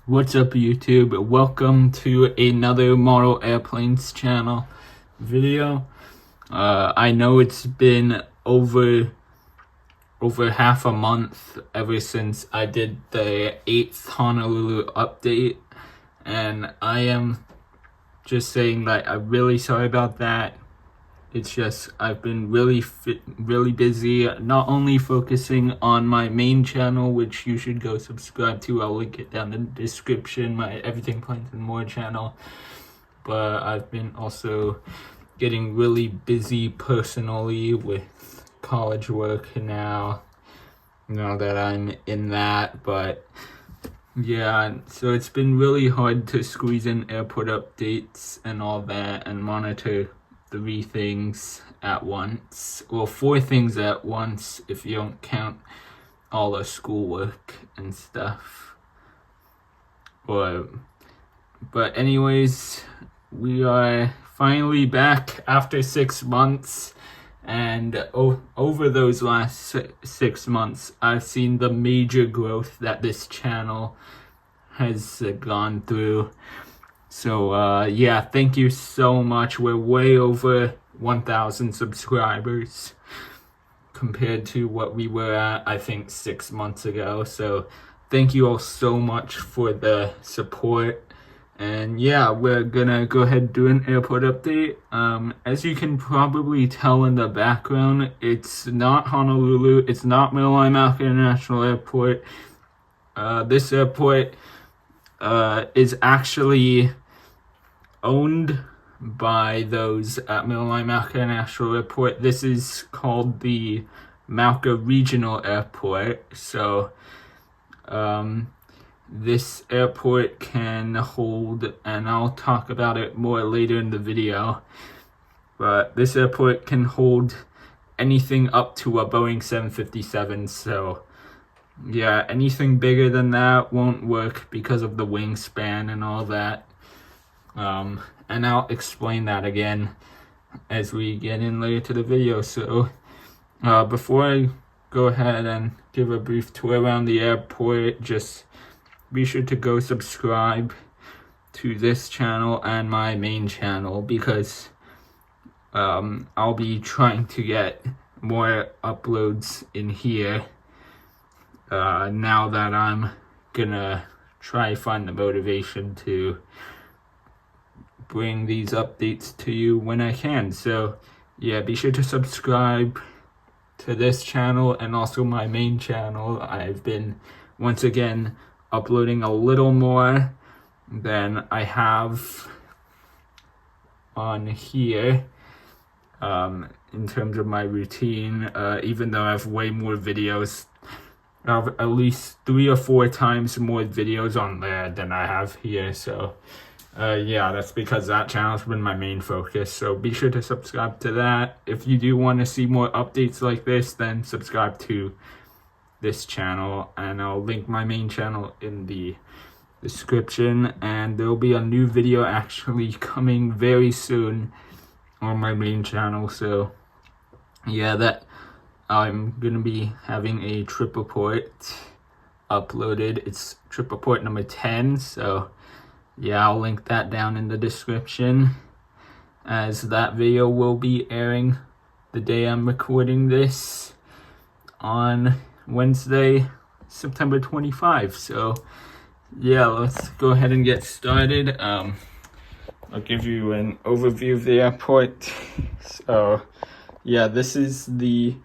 What's up, YouTube? Welcome to another Model Airplanes channel video. I know it's been over half a month ever since I did the 8th Honolulu update, and I am just saying that I'm really sorry about that. It's just I've been really busy, not only focusing on my main channel, which you should go subscribe to. I'll link it down in the description, my Everything Planes and More channel. But I've been also getting really busy personally with college work now that I'm in that. But yeah, so it's been really hard to squeeze in airport updates and all that and monitor 3 things at once. Well, 4 things at once if you don't count all the schoolwork and stuff. But anyways, we are finally back after 6 months, and over those last 6 months, I've seen the major growth that this channel has gone through. So yeah, thank you so much. We're way over 1,000 subscribers compared to what we were at, I think, 6 months ago. So thank you all so much for the support. And yeah, we're gonna go ahead and do an airport update. As you can probably tell in the background, it's not Honolulu, it's not Mauka International Airport. This airport is actually owned by those at Mauka International Airport. This is called the Mauka Regional Airport. So this airport can hold, and I'll talk about it more later in the video, but this airport can hold anything up to a Boeing 757. So yeah, anything bigger than that won't work because of the wingspan and all that. And I'll explain that again as we get in later to the video. So before I go ahead and give a brief tour around the airport, just be sure to go subscribe to this channel and my main channel, because I'll be trying to get more uploads in here now that I'm gonna try find the motivation to bring these updates to you when I can. So yeah, be sure to subscribe to this channel and also my main channel. I've been once again uploading a little more than I have on here in terms of my routine, even though I have way more videos. I have at least 3 or 4 times more videos on there than I have here. So yeah, that's because that channel's been my main focus. So be sure to subscribe to that. If you do want to see more updates like this, then subscribe to this channel, and I'll link my main channel in the description. And there'll be a new video actually coming very soon on my main channel. So yeah, that I'm gonna be having a trip report uploaded. It's trip report number 10. So yeah, I'll link that down in the description, as that video will be airing the day I'm recording this on Wednesday, September 25. So yeah, let's go ahead and get started. I'll give you an overview of the airport. So yeah, this is the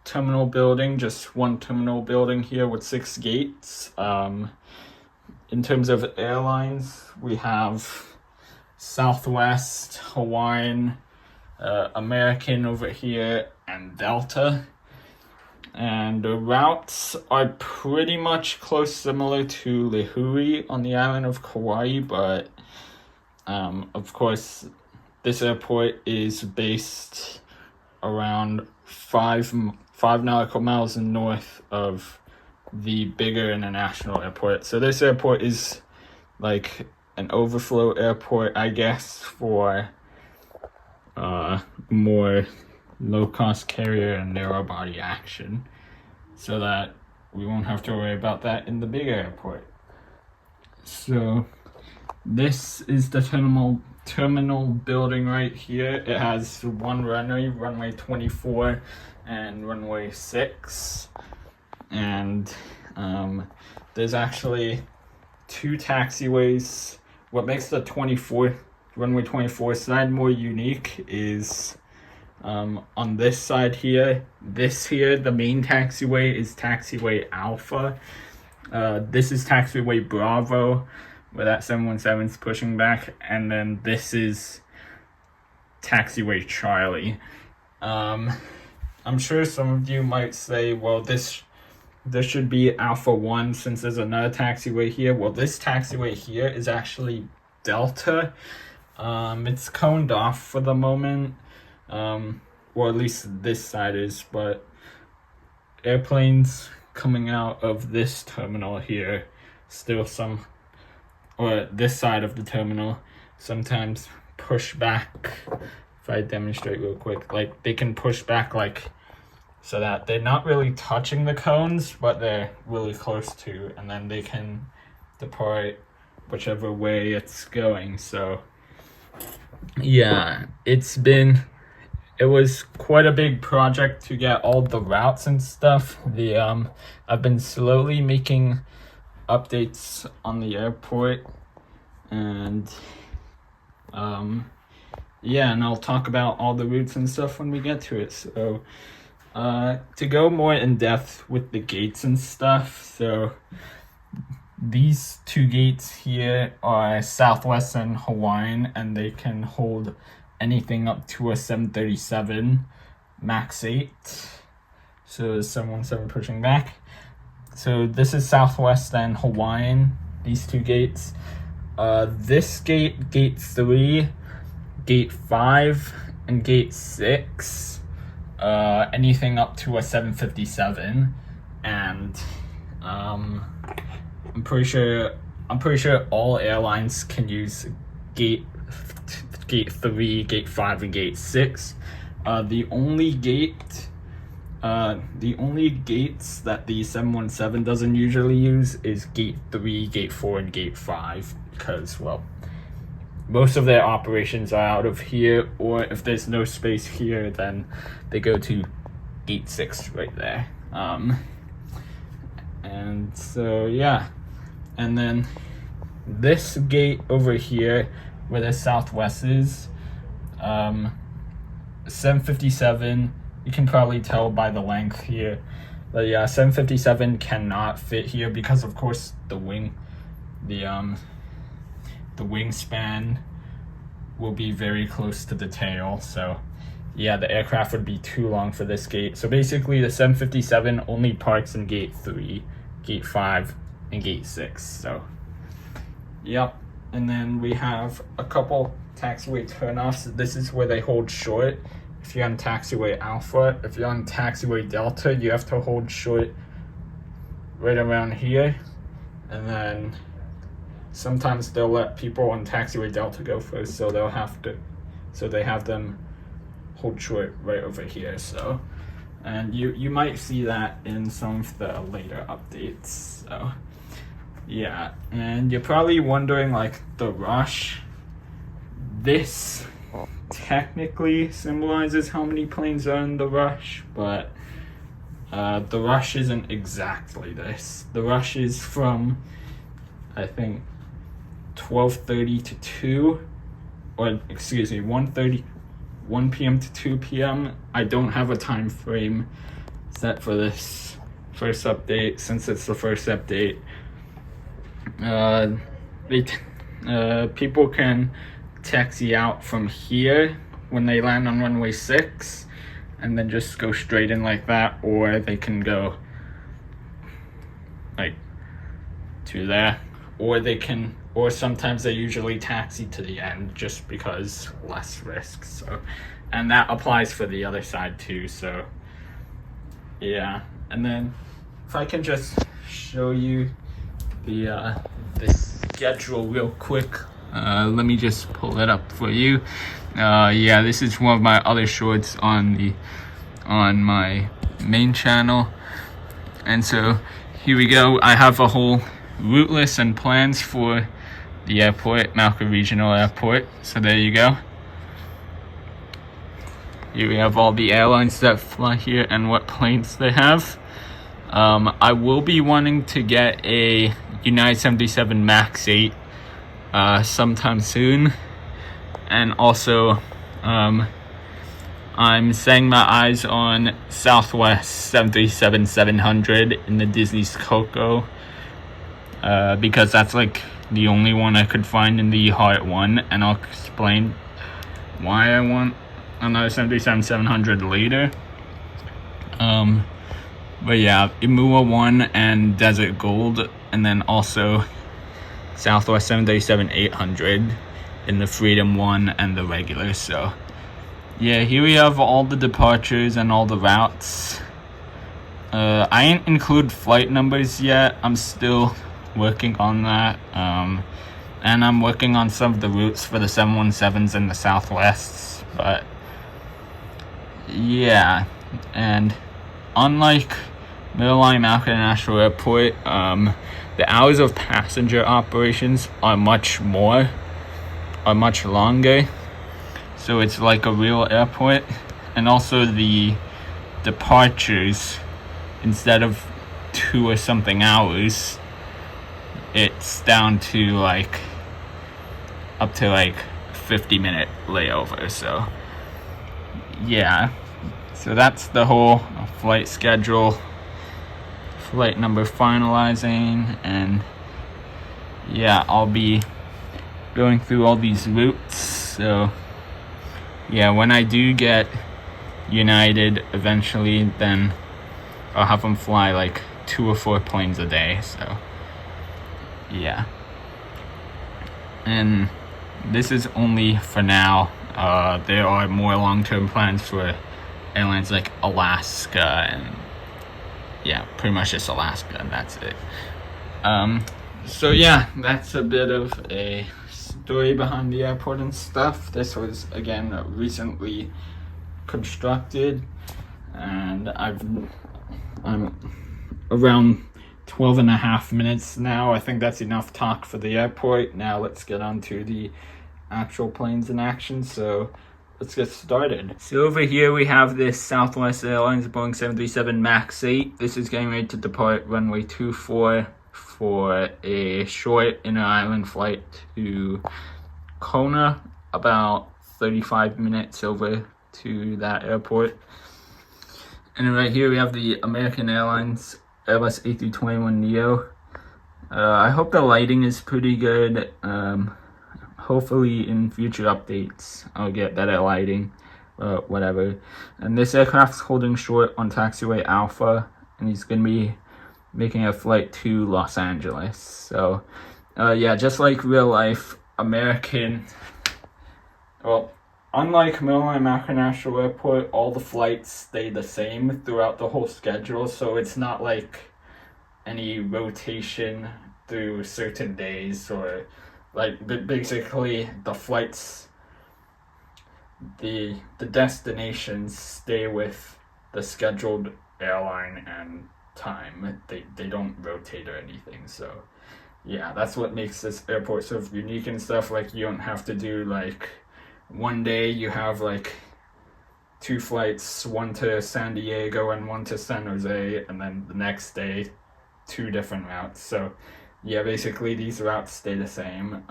terminal building, just one terminal building here with 6 gates. In terms of airlines, we have Southwest, Hawaiian, American over here, and Delta. And the routes are pretty much similar to Lihue on the island of Kauai, but of course this airport is based around 5 nautical miles north of the bigger international airport. So this airport is like an overflow airport, I guess, for more low-cost carrier and narrow body action, so that we won't have to worry about that in the bigger airport. So this is the terminal building right here. It has one runway 24 and runway 6, and there's actually 2 taxiways. What makes the runway 24 side more unique is on this side here, the main taxiway is taxiway Alpha. This is taxiway Bravo, where that 717 is pushing back, and then this is taxiway Charlie. I'm sure some of you might say, well, this should be Alpha 1 since there's another taxiway here. Well, this taxiway here is actually Delta. It's coned off for the moment, or at least this side is, but airplanes coming out of this terminal here, or this side of the terminal, sometimes push back. If I demonstrate real quick, like they can push back like so that they're not really touching the cones, but they're really close to, and then they can depart whichever way it's going. So yeah, it was quite a big project to get all the routes and stuff. I've been slowly making updates on the airport, and yeah, and I'll talk about all the routes and stuff when we get to it. So to go more in depth with the gates and stuff, so these 2 gates here are Southwest and Hawaiian, and they can hold anything up to a 737 max 8. So 717 pushing back. So this is Southwest and Hawaiian, these 2 gates. This gate 3, gate 5, and gate 6, anything up to a 757, and I'm pretty sure all airlines can use gate 3, gate 5, and gate 6. The only gates that the 717 doesn't usually use is gate 3, gate 4, and gate 5, because, well, most of their operations are out of here, or if there's no space here, then they go to gate 6 right there. And so yeah, and then this gate over here where the Southwest is, 757, you can probably tell by the length here, but yeah, 757 cannot fit here because of course the wingspan will be very close to the tail, so yeah, the aircraft would be too long for this gate. So basically the 757 only parks in gate 3, gate 5, and gate 6. So yep, and then we have a couple taxiway turnoffs. This is where they hold short. If you're on taxiway Alpha, if you're on taxiway Delta, you have to hold short right around here, and then sometimes they'll let people on taxiway Delta go first, so they have them hold short right over here. So, and you might see that in some of the later updates. So yeah, and you're probably wondering, like, the rush, this technically symbolizes how many planes are in the rush, but the rush isn't exactly this. The rush is from, I think, 12:30 to 2, or excuse me, 1 p.m. to 2 p.m. I don't have a time frame set for this first update since it's the first update. People can taxi out from here when they land on runway 6 and then just go straight in like that, or they can go like to there, or sometimes they usually taxi to the end just because less risk. So, and that applies for the other side too. So yeah, and then if I can just show you the schedule real quick. Let me just pull it up for you. Yeah, this is one of my other shorts on my main channel, and so here we go. I have a whole route list and plans for the airport, Mauka Regional Airport. So there you go. Here we have all the airlines that fly here and what planes they have. I will be wanting to get a United 77 MAX 8 sometime soon. And also, I'm setting my eyes on Southwest 737-700 in the Disney's Coco. Because that's like the only one I could find in the Heart 1. And I'll explain why I want another 737-700 later. But yeah, Imua 1 and Desert Gold, and then also Southwest 737-800 in the Freedom 1 and the regular. So yeah, here we have all the departures and all the routes. I didn't include flight numbers yet. I'm still working on that. And I'm working on some of the routes for the 717s and the Southwests. But yeah, and unlike Mauka International Airport, the hours of passenger operations are much longer. So it's like a real airport. And also the departures, instead of 2 or something hours, it's down to like up to like 50-minute layover. So yeah, so that's the whole flight schedule, flight number finalizing, and yeah, I'll be going through all these routes. So yeah, when I do get United eventually, then I'll have them fly like 2 or 4 planes a day. So yeah, and this is only for now. There are more long-term plans for airlines like Alaska, and yeah, pretty much just Alaska, and that's it. So yeah, that's a bit of a story behind the airport and stuff. This was, again, recently constructed, and I'm around 12.5 minutes now. I think that's enough talk for the airport. Now let's get on to the actual planes in action. So let's get started. So over here we have this Southwest Airlines Boeing 737 MAX 8. This is getting ready to depart runway 24 for a short inter-island flight to Kona, about 35 minutes over to that airport. And right here we have the American Airlines Airbus A321neo. I hope the lighting is pretty good. Hopefully in future updates I'll get better lighting, whatever. And this aircraft's holding short on taxiway Alpha, and he's going to be making a flight to Los Angeles. So yeah, just like real life, unlike Mauka National Airport, all the flights stay the same throughout the whole schedule, so it's not like any rotation through certain days, or like basically the flights, the destinations stay with the scheduled airline and time. They don't rotate or anything. So yeah, that's what makes this airport so unique and stuff. Like, you don't have to do like one day you have like 2 flights, one to San Diego and one to San Jose, and then the next day 2 different routes. So yeah, basically these routes stay the same.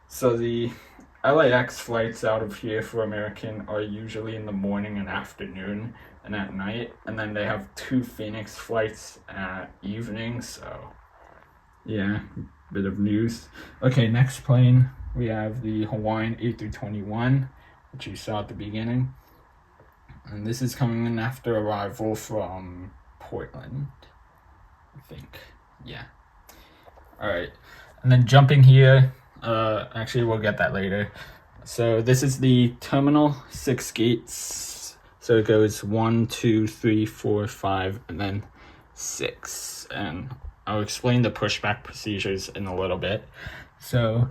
So the LAX flights out of here for American are usually in the morning and afternoon and at night, and then they have 2 Phoenix flights at evening. So yeah, bit of news. Okay, next plane we have the Hawaiian A321, which you saw at the beginning, and this is coming in after arrival from Portland, I think. Yeah. All right, and then jumping here, actually we'll get that later. So this is the terminal, 6 gates. So it goes 1, 2, 3, 4, 5, and then 6. And I'll explain the pushback procedures in a little bit. So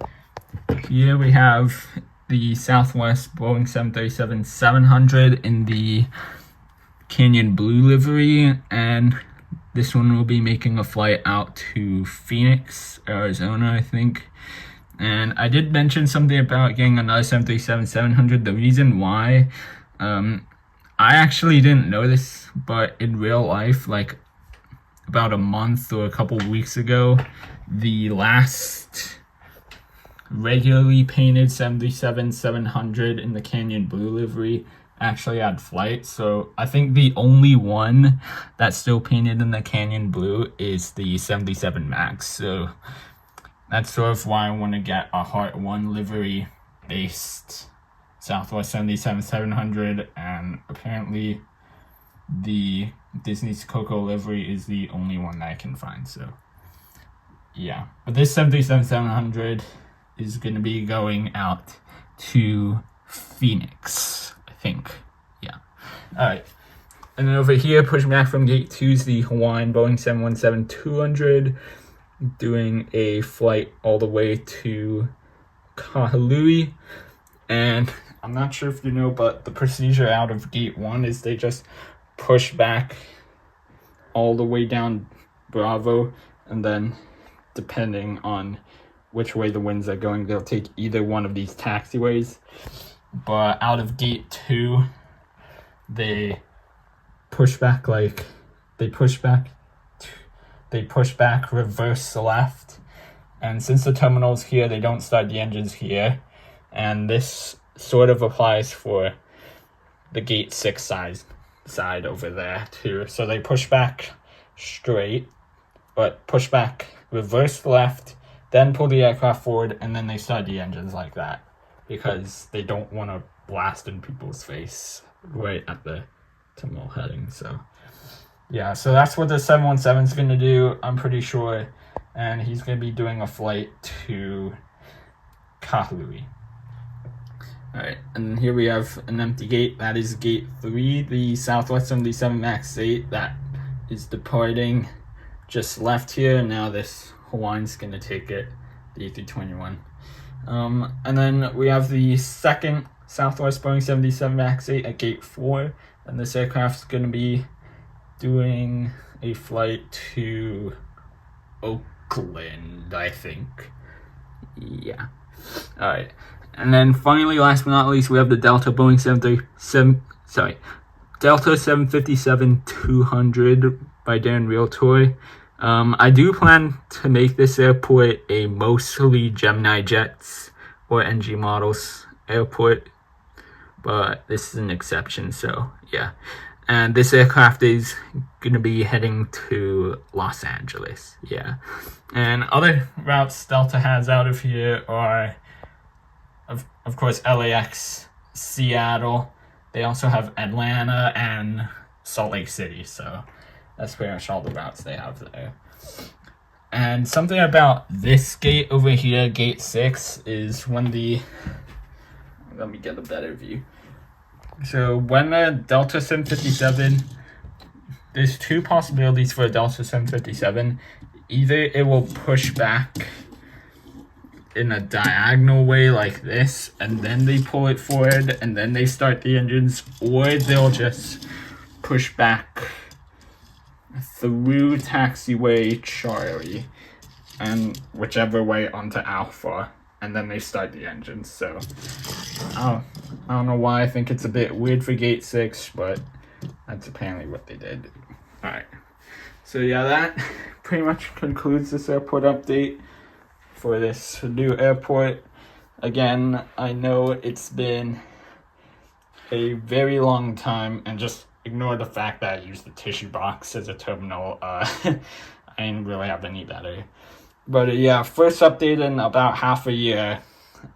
here we have the Southwest Boeing 737-700 in the Canyon Blue livery, and this one will be making a flight out to Phoenix, Arizona, I think. And I did mention something about getting another 737-700. The reason why, I actually didn't know this, but in real life, like about a month or a couple weeks ago, the last regularly painted 737-700 in the Canyon Blue livery actually had flight. So I think the only one that's still painted in the Canyon Blue is the 77 Max. So that's sort of why I want to get a Heart 1 livery based Southwest 737-700, and apparently the Disney's Coco livery is the only one that I can find. So yeah, but this 737-700 is going to be going out to Phoenix, I think. Yeah. Alright. And then over here, pushing back from gate 2 is the Hawaiian Boeing 717-200, doing a flight all the way to Kahului. And I'm not sure if you know, but the procedure out of gate 1 is they just push back all the way down Bravo, and then depending on which way the winds are going, they'll take either one of these taxiways. But out of gate 2, they push back reverse left, and since the terminal's here, they don't start the engines here, and this sort of applies for the gate 6 side over there too. So they push back straight, but push back reverse left, then pull the aircraft forward, and then they start the engines like that, because they don't want to blast in people's face right at the terminal heading. So yeah, so that's what the 717 is going to do, I'm pretty sure, and he's going to be doing a flight to Kahului. Alright, and here we have an empty gate. That is gate 3, the Southwest 77 Max 8 that is departing just left here, and now this Hawaiian's going to take it, the A321. And then we have the second Southwest Boeing 77 Max 8 at gate 4, and this aircraft's going to be doing a flight to Oakland, I think. Yeah. Alright. And then finally, last but not least, we have the Delta Boeing 757-200 by Darren Realtor. I do plan to make this airport a mostly Gemini jets or NG models airport, but this is an exception, so yeah. And this aircraft is going to be heading to Los Angeles, yeah. And other routes Delta has out of here are, of course, LAX, Seattle. They also have Atlanta and Salt Lake City, so that's pretty much all the routes they have there. And something about this gate over here, gate 6, is when the... Let me get a better view. So when a Delta 757, there's two possibilities for a Delta 757. Either it will push back in a diagonal way like this, and then they pull it forward, and then they start the engines, or they'll just push back through taxiway Charlie, and whichever way onto Alpha, and then they start the engines. So I don't know why I think it's a bit weird for gate 6, but that's apparently what they did. Alright, so yeah, that pretty much concludes this airport update for this new airport. Again, I know it's been a very long time, and just ignore the fact that I used the tissue box as a terminal. I didn't really have any better. But yeah, first update in about half a year.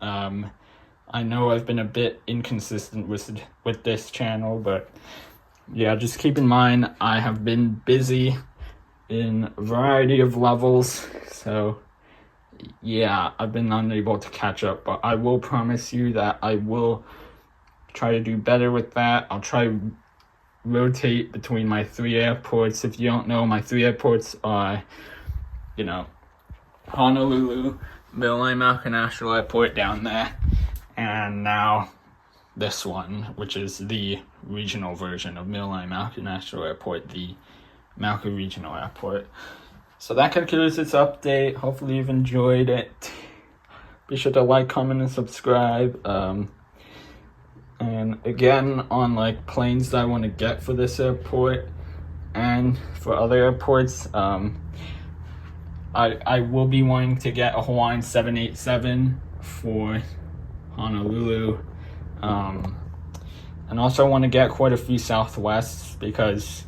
I know I've been a bit inconsistent with this channel, but yeah, just keep in mind I have been busy in a variety of levels, so yeah, I've been unable to catch up, but I will promise you that I will try to do better with that. I'll try to rotate between my 3 airports. If you don't know, my 3 airports are, Honolulu, Mauka National Airport down there, and now this one, which is the regional version of Mauka National Airport, the Mauka Regional Airport. So that concludes this update. Hopefully you've enjoyed it. Be sure to like, comment, and subscribe. And again, on like planes that I want to get for this airport and for other airports, I will be wanting to get a Hawaiian 787 for Honolulu, and also want to get quite a few Southwests, because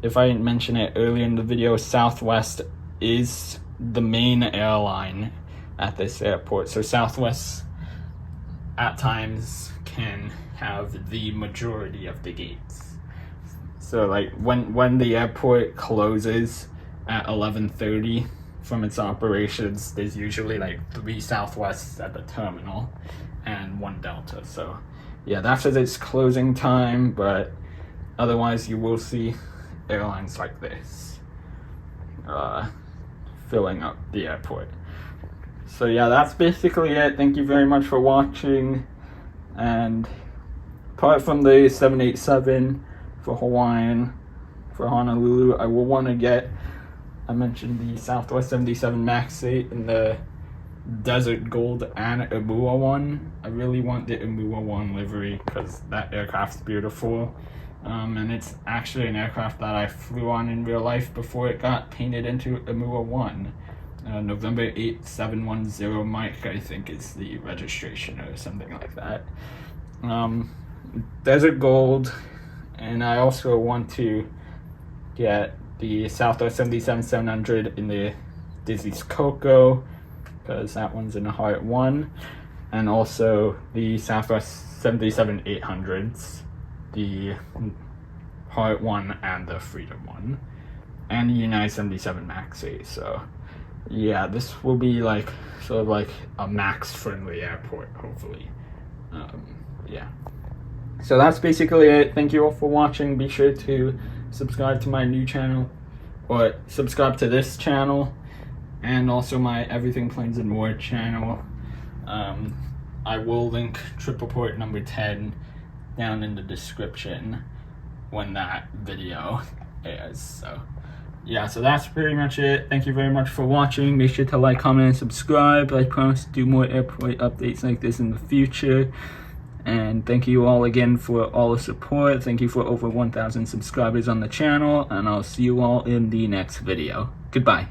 if I didn't mention it earlier in the video, Southwest is the main airline at this airport. So Southwest at times can have the majority of the gates. So like when the airport closes at 11:30 from its operations, there's usually like 3 Southwests at the terminal and 1 Delta. So yeah, that's at its closing time, but otherwise you will see airlines like this filling up the airport. So yeah, that's basically it. Thank you very much for watching. And apart from the 787 for Hawaiian, for Honolulu, I will want to get, I mentioned the Southwest 77 MAX 8 in the Desert Gold and Imua one. I really want the Imua one livery because that aircraft's beautiful. And it's actually an aircraft that I flew on in real life before it got painted into Imua 1. November 8710 Mike, I think, is the registration or something like that. Desert Gold, and I also want to get the Southwest 77-700 in the Dizzy's Coco, because that one's in the Heart 1, and also the Southwest 77-800s, the Heart 1 and the Freedom 1, and the United 77 MAX 8. So yeah, this will be like sort of like a MAX friendly airport, hopefully. Yeah, so that's basically it. Thank you all for watching. Be sure to subscribe to my new channel, or subscribe to this channel, and also my Everything Planes and More channel. I will link triple port number 10 down in the description when that video airs. So yeah, so that's pretty much it. Thank you very much for watching. Make sure to like, comment, and subscribe. I promise to do more airport updates like this in the future. And thank you all again for all the support. Thank you for over 1,000 subscribers on the channel, and I'll see you all in the next video. Goodbye.